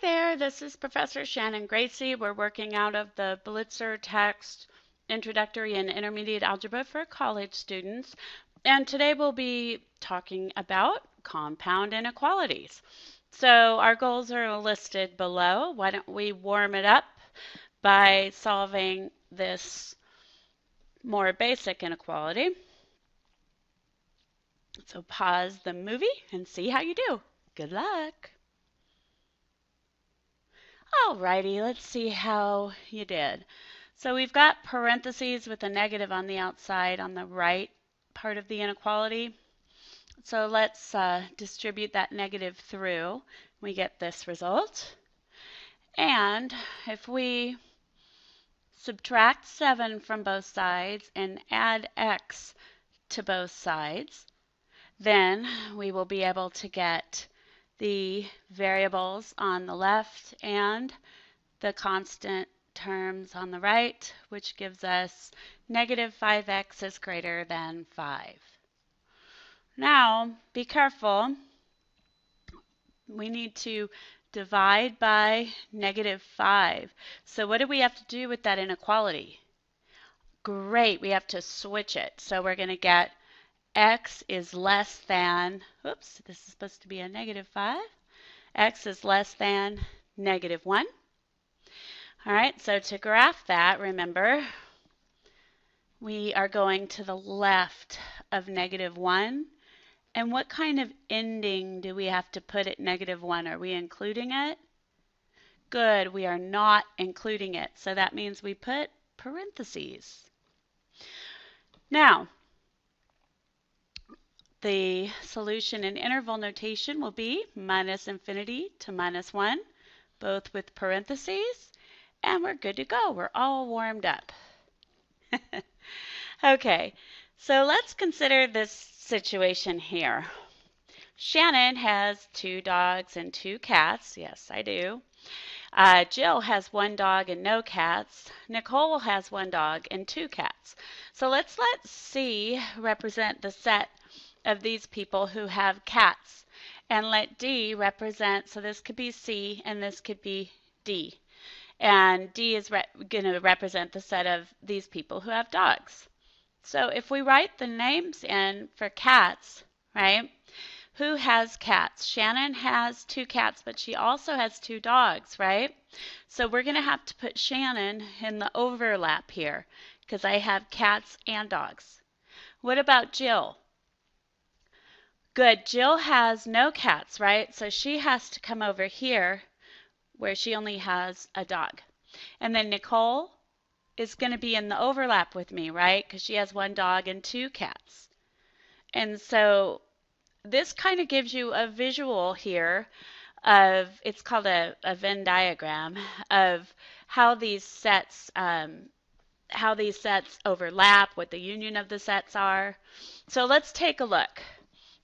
there, this is Professor Shannon Gracie. We're working out of the Blitzer text, Introductory and Intermediate Algebra for college students. And today we'll be talking about compound inequalities. So our goals are listed below. Why don't we warm it up by solving this more basic inequality. So pause the movie and see how you do. Good luck. Alrighty, let's see how you did. So we've got parentheses with a negative on the outside on the right part of the inequality. So let's distribute that negative through. We get this result. And if we subtract 7 from both sides and add x to both sides, then we will be able to get the variables on the left and the constant terms on the right, which gives us negative 5x is greater than 5. Now, be careful. We need to divide by negative 5. So what do we have to do with that inequality? Great, we have to switch it. So we're going to get x is less than, oops, this is supposed to be a negative 5. X is less than negative 1. All right, so to graph that, remember, we are going to the left of negative 1. And what kind of ending do we have to put at negative 1? Are we including it? Good, we are not including it. So that means we put parentheses. Now, the solution in interval notation will be minus infinity to minus 1, both with parentheses, and we're good to go. We're all warmed up. Okay, so let's consider this situation here. Shannon has 2 dogs and 2 cats. Yes, I do. Jill has 1 dog and no cats. Nicole has 1 dog and 2 cats. So let's let C represent the set of these people who have cats, and let D represent, so this could be C and this could be D, and D is going to represent the set of these people who have dogs. So if we write the names in for cats, right, who has cats? Shannon has 2 cats, but she also has 2 dogs, right? So we're going to have to put Shannon in the overlap here because I have cats and dogs. What about Jill? Good, Jill has no cats, right? So she has to come over here where she only has a dog. And then Nicole is going to be in the overlap with me, right? Because she has 1 dog and 2 cats. And so this kind of gives you a visual here of, it's called a Venn diagram, of how these sets overlap, what the union of the sets are. So let's take a look.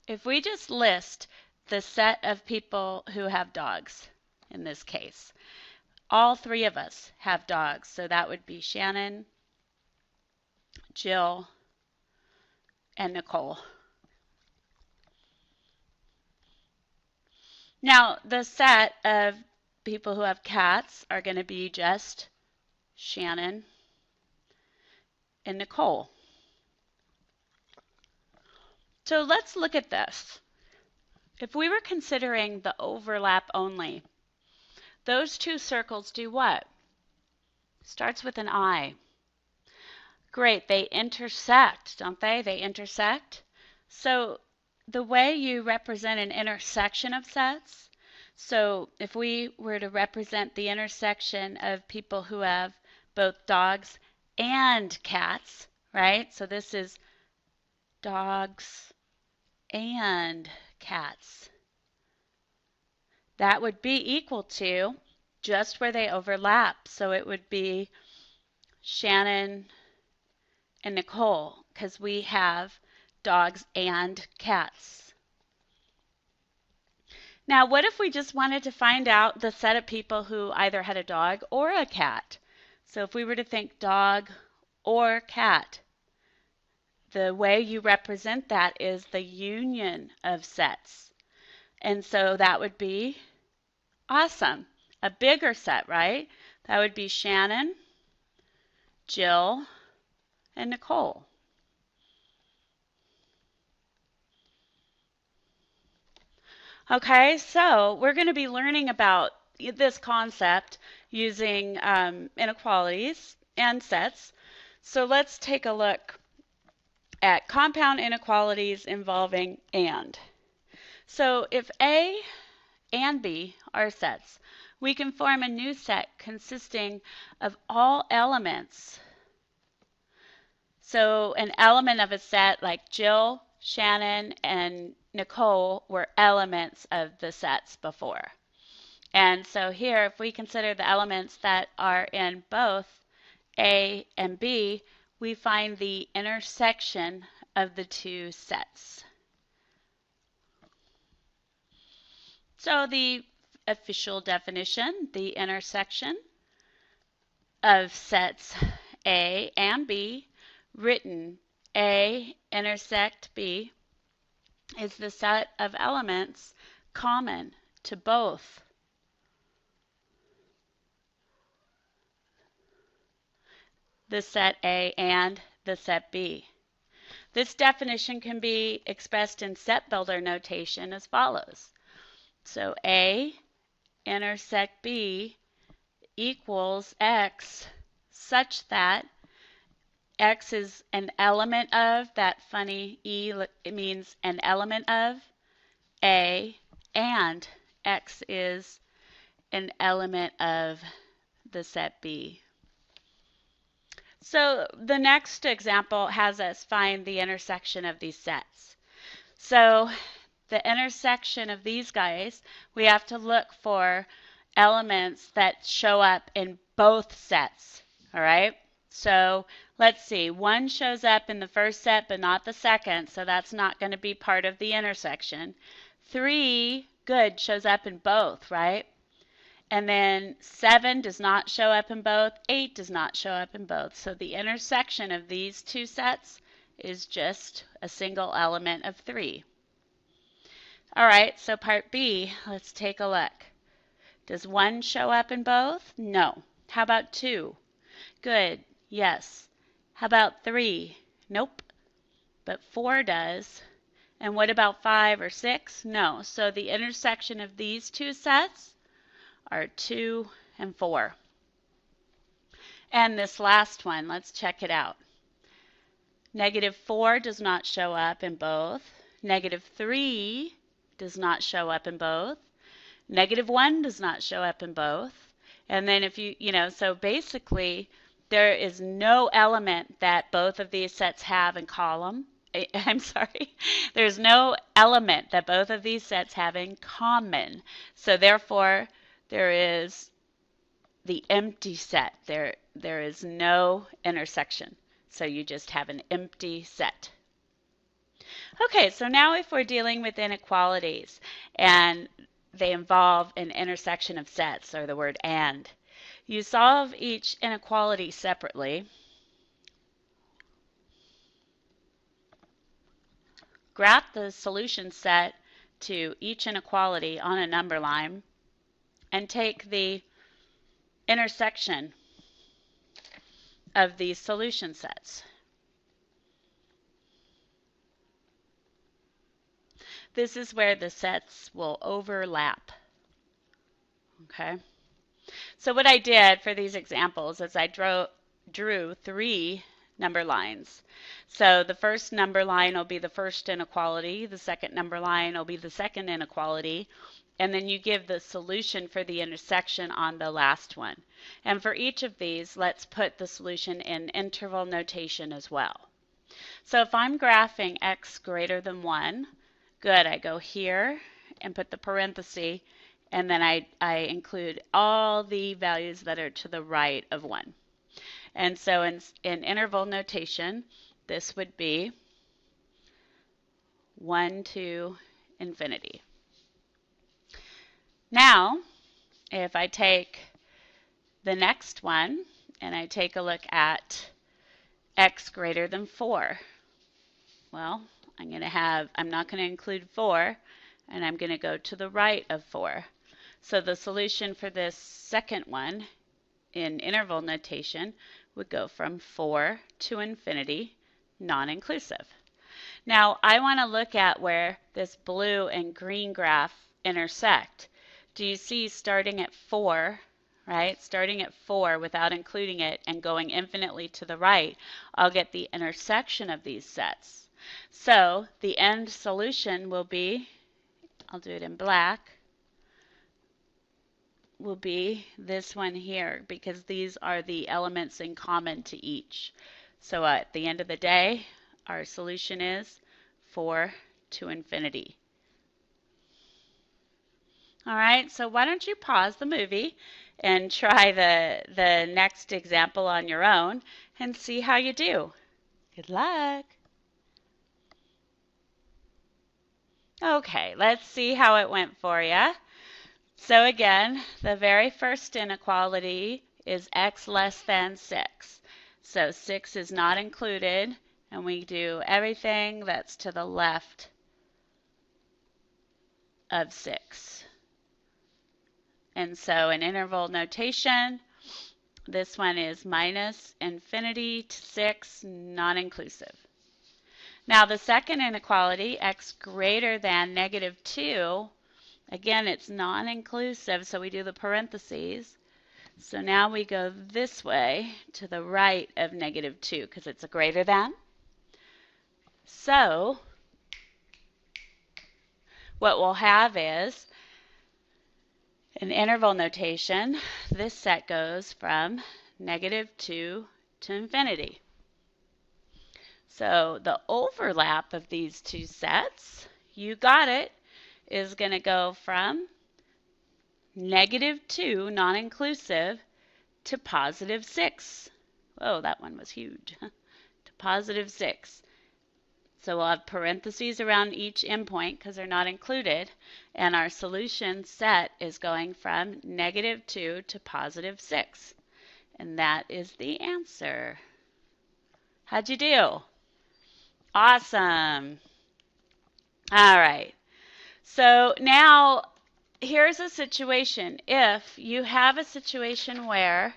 If we just list the set of people who have dogs, in this case, all 3 of us have dogs. So that would be Shannon, Jill, and Nicole. Now, the set of people who have cats are going to be just Shannon and Nicole. So let's look at this. If we were considering the overlap only, those 2 circles do what? Starts with an I. Great, they intersect, don't they? They intersect. So the way you represent an intersection of sets, so if we were to represent the intersection of people who have both dogs and cats, right? So this is dogs and cats. That would be equal to just where they overlap. So it would be Shannon and Nicole because we have dogs and cats. Now, what if we just wanted to find out the set of people who either had a dog or a cat? So if we were to think dog or cat, the way you represent that is the union of sets. And so that would be awesome. a bigger set, right? That would be Shannon, Jill, and Nicole. Okay, so we're going to be learning about this concept using inequalities and sets. So let's take a look at compound inequalities involving and. So if A and B are sets, we can form a new set consisting of all elements. So an element of a set like Jill, Shannon, and Nicole were elements of the sets before. And so here, if we consider the elements that are in both A and B, we find the intersection of the two sets. So the official definition, the intersection of sets A and B, written A intersect B, is the set of elements common to both the set A and the set B. This definition can be expressed in set builder notation as follows. So A intersect B equals X such that X is an element of, that funny E it means an element of A, and X is an element of the set B. So the next example has us find the intersection of these sets. So the intersection of these guys, we have to look for elements that show up in both sets, all right? So let's see, 1 shows up in the first set but not the second, so that's not going to be part of the intersection. 3, good, shows up in both, right? And then 7 does not show up in both, 8 does not show up in both. So the intersection of these two sets is just a single element of 3. All right, so part B, let's take a look. Does 1 show up in both? No. How about 2? Good, yes. How about 3? Nope. But 4 does. And what about 5 or 6? No. So the intersection of these two sets are 2 and 4. And this last one, let's check it out. -4 does not show up in both. -3 does not show up in both. -1 does not show up in both. And then if so basically there is no element that both of these sets have in column. I'm sorry. There's no element that both of these sets have in common. So therefore, there is the empty set. There is no intersection. So you just have an empty set. Okay, so now if we're dealing with inequalities and they involve an intersection of sets, or the word and, you solve each inequality separately. Graph the solution set to each inequality on a number line and take the intersection of these solution sets. This is where the sets will overlap. Okay. So what I did for these examples is I drew 3 number lines. So the first number line will be the first inequality, the second number line will be the second inequality, and then you give the solution for the intersection on the last one. And for each of these, let's put the solution in interval notation as well. So if I'm graphing x greater than 1, good, I go here and put the parenthesis, and then I include all the values that are to the right of 1. And so in interval notation, this would be 1 to infinity. Now, if I take the next one and I take a look at x greater than 4, well, I'm not going to include 4, and I'm going to go to the right of 4. So the solution for this second one in interval notation would go from 4 to infinity, non-inclusive. Now I want to look at where this blue and green graph intersect. Do you see starting at 4, right? Starting at 4 without including it and going infinitely to the right, I'll get the intersection of these sets. So the end solution will be, I'll do it in black, will be this one here because these are the elements in common to each. So at the end of the day, our solution is 4 to infinity. All right, so why don't you pause the movie and try the next example on your own and see how you do. Good luck. Okay, let's see how it went for you. So again, the very first inequality is x less than 6. So 6 is not included, and we do everything that's to the left of 6. And so in interval notation, this one is minus infinity to 6, non-inclusive. Now the second inequality, x greater than negative 2, again, it's non-inclusive, so we do the parentheses. So now we go this way to the right of negative 2 because it's a greater than. So what we'll have is in interval notation, this set goes from negative 2 to infinity. So the overlap of these two sets, you got it, is going to go from negative 2, non-inclusive, to positive 6. Whoa, that one was huge. To positive 6. So we'll have parentheses around each endpoint because they're not included, and our solution set is going from negative 2 to positive 6. And that is the answer. How'd you do? Awesome. All right. So now here's a situation. If you have a situation where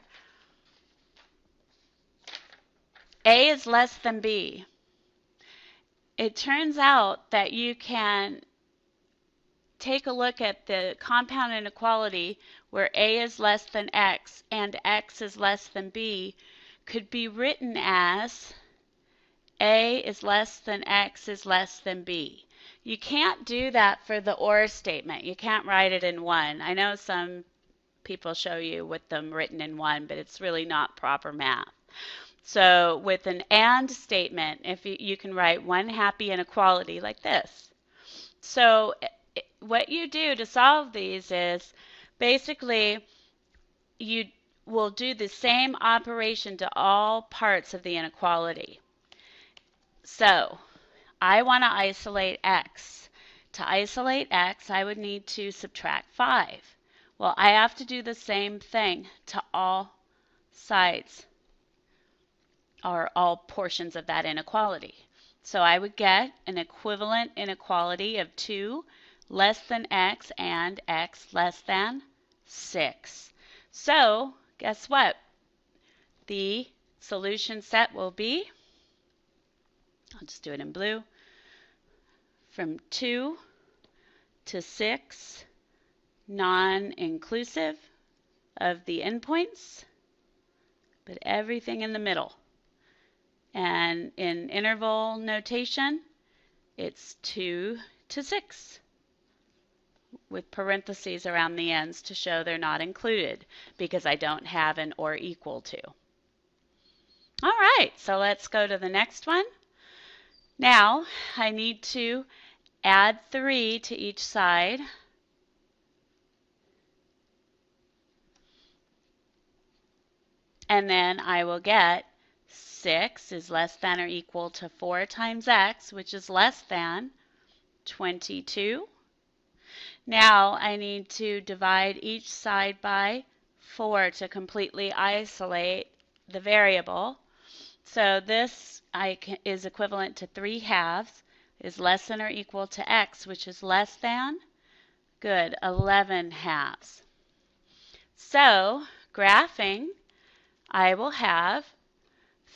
A is less than B, it turns out that you can take a look at the compound inequality where A is less than X and X is less than B could be written as A is less than X is less than B. You can't do that for the OR statement. You can't write it in 1. I know some people show you with them written in 1, but it's really not proper math. So with an AND statement, if you can write one happy inequality like this. So what you do to solve these is basically you will do the same operation to all parts of the inequality. So I want to isolate x. To isolate x, I would need to subtract 5. Well, I have to do the same thing to all sides or all portions of that inequality. So I would get an equivalent inequality of 2 less than x and x less than 6. So guess what? The solution set will be, I'll just do it in blue, from 2 to 6, non-inclusive of the endpoints, but everything in the middle. And in interval notation, it's 2 to 6 with parentheses around the ends to show they're not included because I don't have an or equal to. All right, so let's go to the next one. Now I need to add 3 to each side. And then I will get 6 is less than or equal to 4 times x, which is less than 22. Now I need to divide each side by 4 to completely isolate the variable. So this is equivalent to 3 halves is less than or equal to x, which is less than Good, 11 halves. So, graphing, I will have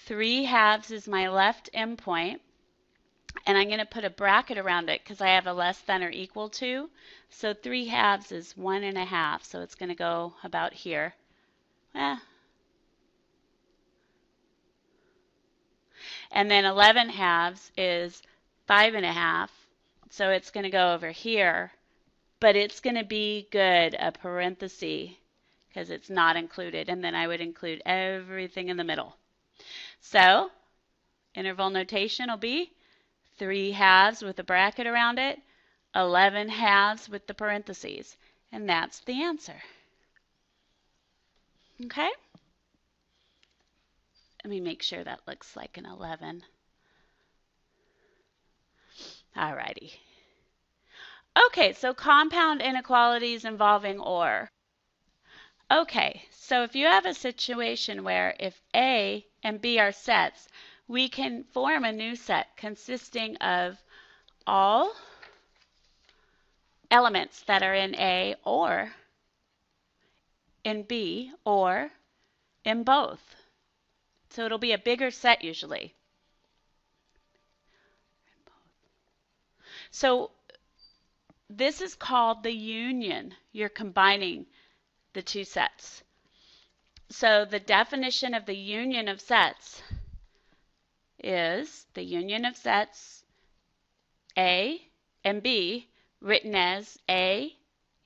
3 halves is my left endpoint, and I'm going to put a bracket around it because I have a less than or equal to. So 3 halves is 1.5, so it's going to go about here. And then 11 halves is 5.5, so it's going to go over here, but it's going to be good, a parenthesis, because it's not included, and then I would include everything in the middle. So interval notation will be 3 halves with a bracket around it, 11 halves with the parentheses, and that's the answer. Okay? Let me make sure that looks like an 11. Alrighty. Okay, so compound inequalities involving OR. Okay, so if you have a situation where if A and B are sets, we can form a new set consisting of all elements that are in A or in B or in both. So it'll be a bigger set usually. So this is called the union. You're combining the two sets. So the definition of the union of sets is the union of sets A and B, written as A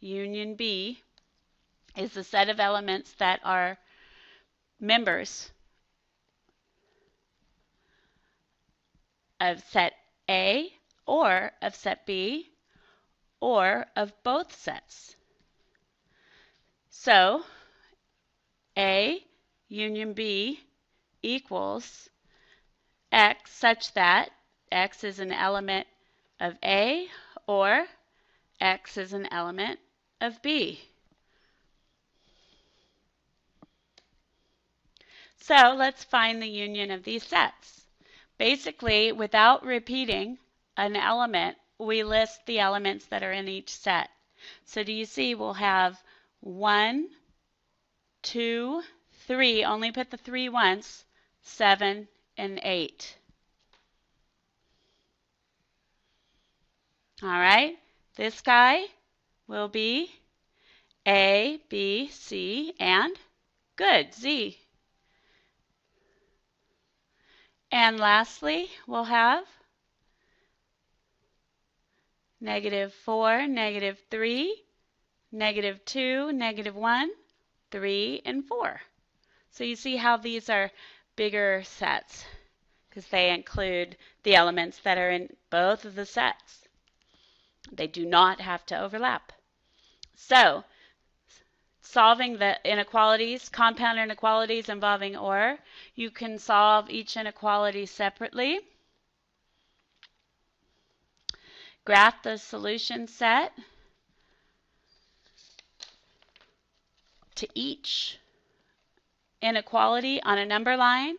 union B, is the set of elements that are members of set A or of set B or of both sets. So A union B equals X such that X is an element of A or X is an element of B. So let's find the union of these sets. Basically, without repeating an element, we list the elements that are in each set. So do you see we'll have 1, 2, 3, only put the 3 once, 7, and 8. All right, this guy will be A, B, C, and good, Z. And lastly, we'll have -4, -3, -2, -1, 3, and 4. So you see how these are bigger sets because they include the elements that are in both of the sets. They do not have to overlap. So solving the inequalities, compound inequalities involving OR, you can solve each inequality separately. Graph the solution set to each inequality on a number line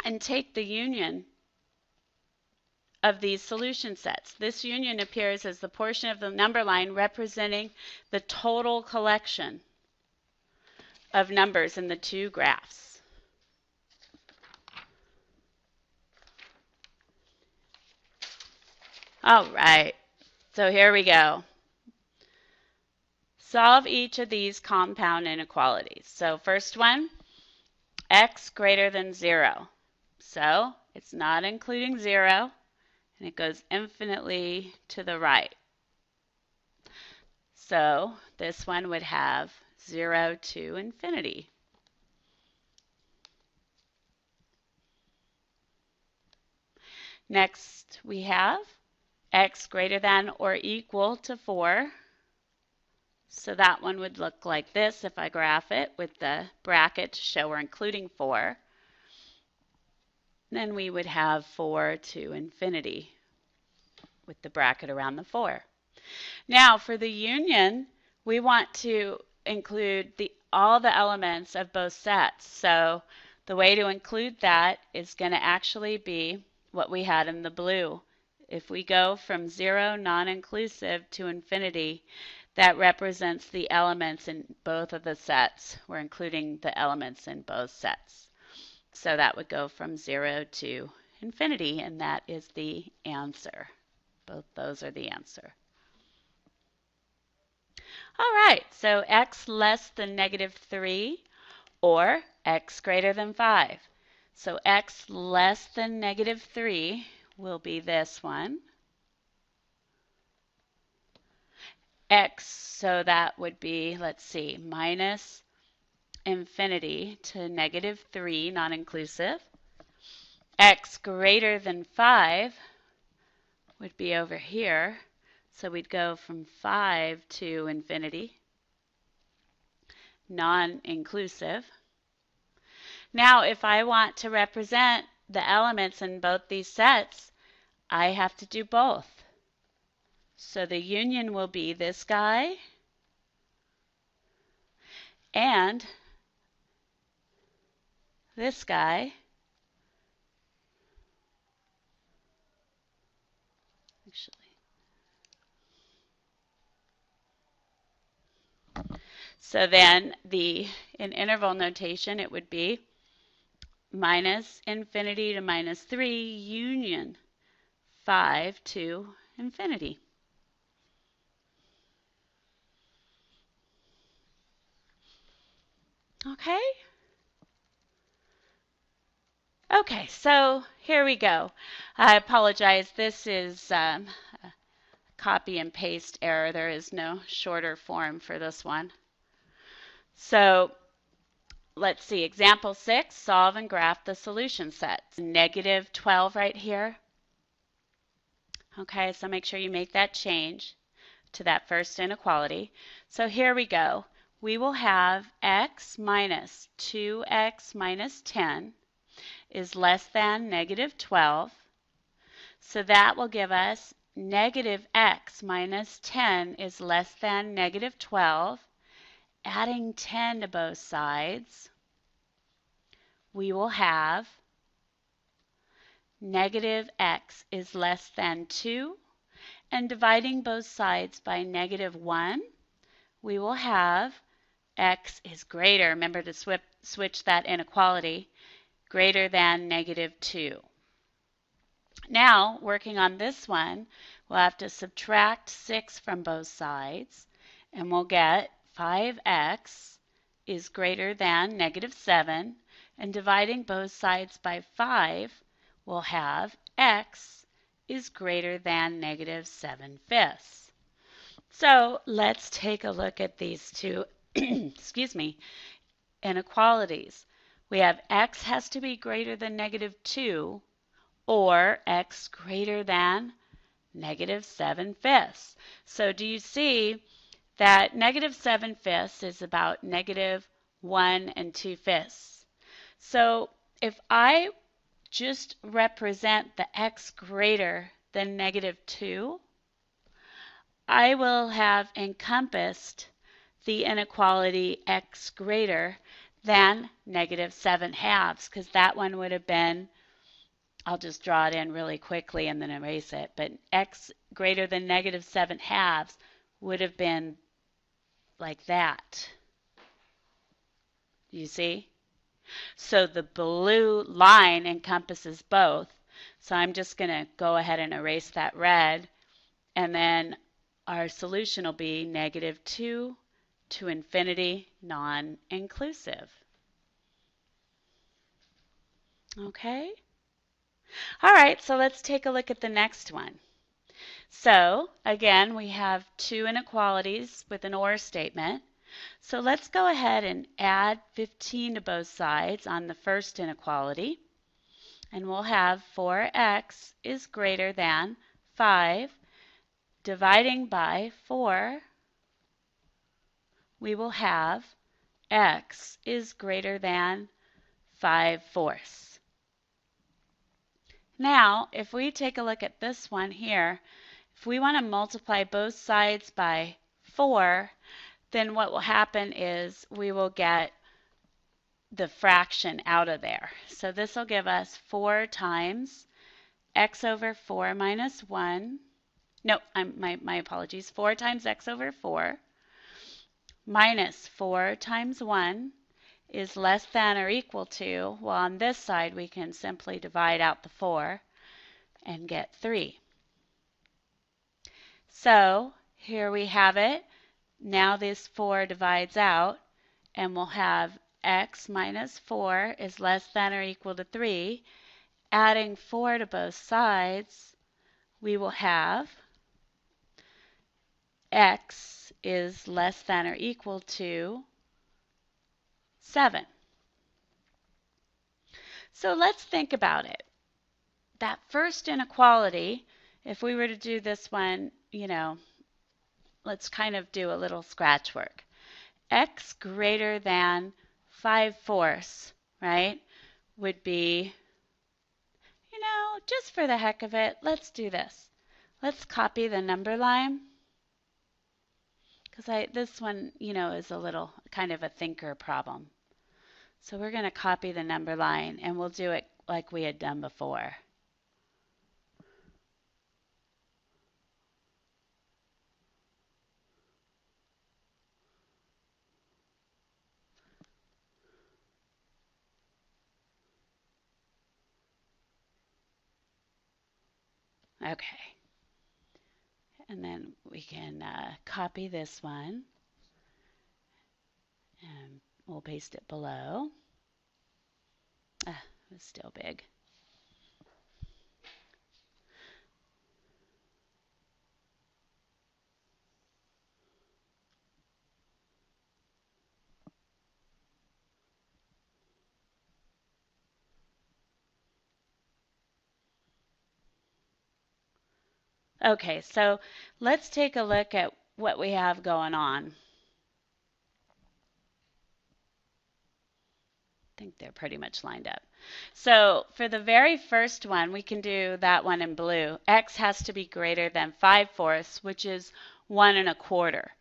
and take the union of these solution sets. This union appears as the portion of the number line representing the total collection of numbers in the two graphs. All right, so here we go. Solve each of these compound inequalities. So first one, x greater than 0. So it's not including 0, and it goes infinitely to the right. So this one would have 0 to infinity. Next we have x greater than or equal to 4. So that one would look like this if I graph it with the bracket to show we're including 4. Then we would have 4 to infinity with the bracket around the 4. Now for the union, we want to include all the elements of both sets. So the way to include that is going to actually be what we had in the blue. If we go from 0 non-inclusive to infinity, that represents the elements in both of the sets. We're including the elements in both sets. So that would go from 0 to infinity, and that is the answer. Both those are the answer. All right, so x less than negative 3 or x greater than 5. So x less than negative 3 will be this one. X, so that would be, let's see, minus infinity to negative 3, non-inclusive. X greater than 5 would be over here. So we'd go from 5 to infinity, non-inclusive. Now, if I want to represent the elements in both these sets, I have to do both. So the union will be this guy and this guy. So then in interval notation, it would be minus infinity to minus 3 union 5 to infinity. Okay? Okay, so here we go. I apologize. This is a copy and paste error. There is no shorter form for this one. So let's see. Example 6, solve and graph the solution set. Negative 12 right here. Okay, so make sure you make that change to that first inequality. So here we go. We will have x minus 2x minus 10 is less than negative 12. So that will give us negative x minus 10 is less than negative 12. Adding 10 to both sides, we will have negative x is less than 2. And dividing both sides by negative 1, we will have x is greater, remember to switch that inequality, greater than negative 2. Now, working on this one, we'll have to subtract 6 from both sides, and we'll get 5x is greater than negative 7, and dividing both sides by 5, we'll have x is greater than negative 7/5. So let's take a look at these two excuse me, inequalities. We have x has to be greater than negative 2 or x greater than negative 7/5. So do you see that negative 7/5 is about negative 1 2/5? So if I just represent the x greater than negative 2, I will have encompassed the inequality x greater than negative 7/2, because that one would have been, I'll just draw it in really quickly and then erase it, but x greater than negative 7/2 would have been like that. You see? So the blue line encompasses both. So I'm just going to go ahead and erase that red, and then our solution will be negative 2 to infinity, non-inclusive. Okay? All right, so let's take a look at the next one. So again, we have two inequalities with an OR statement. So let's go ahead and add 15 to both sides on the first inequality. And we'll have 4x is greater than 5. Dividing by 4, we will have x is greater than 5/4. Now, if we take a look at this one here, if we want to multiply both sides by 4, then what will happen is we will get the fraction out of there. So this will give us 4 times x over 4 minus 1. No, my apologies. 4 times x over 4 minus 4 times 1 is less than or equal to, well, on this side we can simply divide out the 4 and get 3. So here we have it. Now this 4 divides out, and we'll have x minus 4 is less than or equal to 3. Adding 4 to both sides, we will have x is less than or equal to 7. So let's think about it. That first inequality, if we were to do this one, let's kind of do a little scratch work. X greater than 5/4, right, would be, just for the heck of it, let's do this. Let's copy the number line, because this one, is a little kind of a thinker problem. So we're going to copy the number line, and we'll do it like we had done before. Okay. And then we can copy this one, and we'll paste it below. It's still big. Okay, so let's take a look at what we have going on. I think they're pretty much lined up. So for the very first one, we can do that one in blue. X has to be greater than 5/4, which is 1 1/4.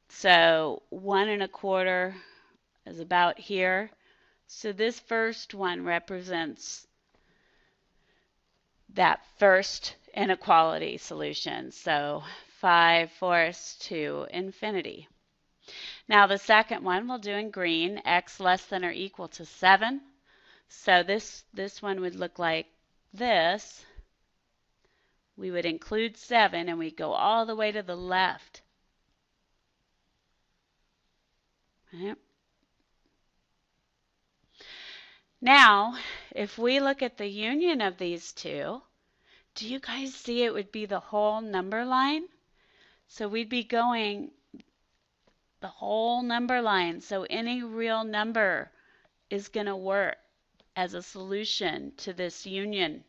So 1 1/4 is about here. So this first one represents that first inequality solution. So 5/4 to infinity. Now the second one we'll do in green, x less than or equal to 7. So this one would look like this. We would include 7 and we go all the way to the left. Right. Now, if we look at the union of these two, do you guys see it would be the whole number line? So we'd be going the whole number line. So any real number is going to work as a solution to this union.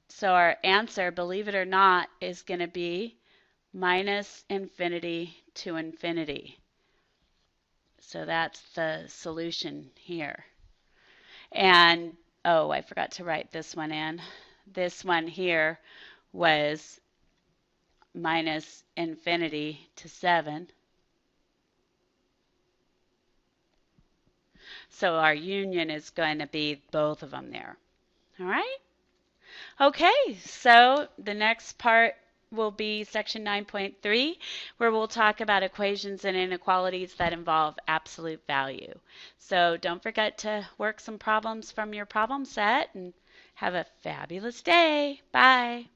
So our answer, believe it or not, is going to be minus infinity to infinity. So that's the solution here. And, oh, I forgot to write this one in. This one here was minus infinity to 7. So our union is going to be both of them there. All right? Okay, so the next part will be section 9.3, where we'll talk about equations and inequalities that involve absolute value. So don't forget to work some problems from your problem set, and have a fabulous day. Bye.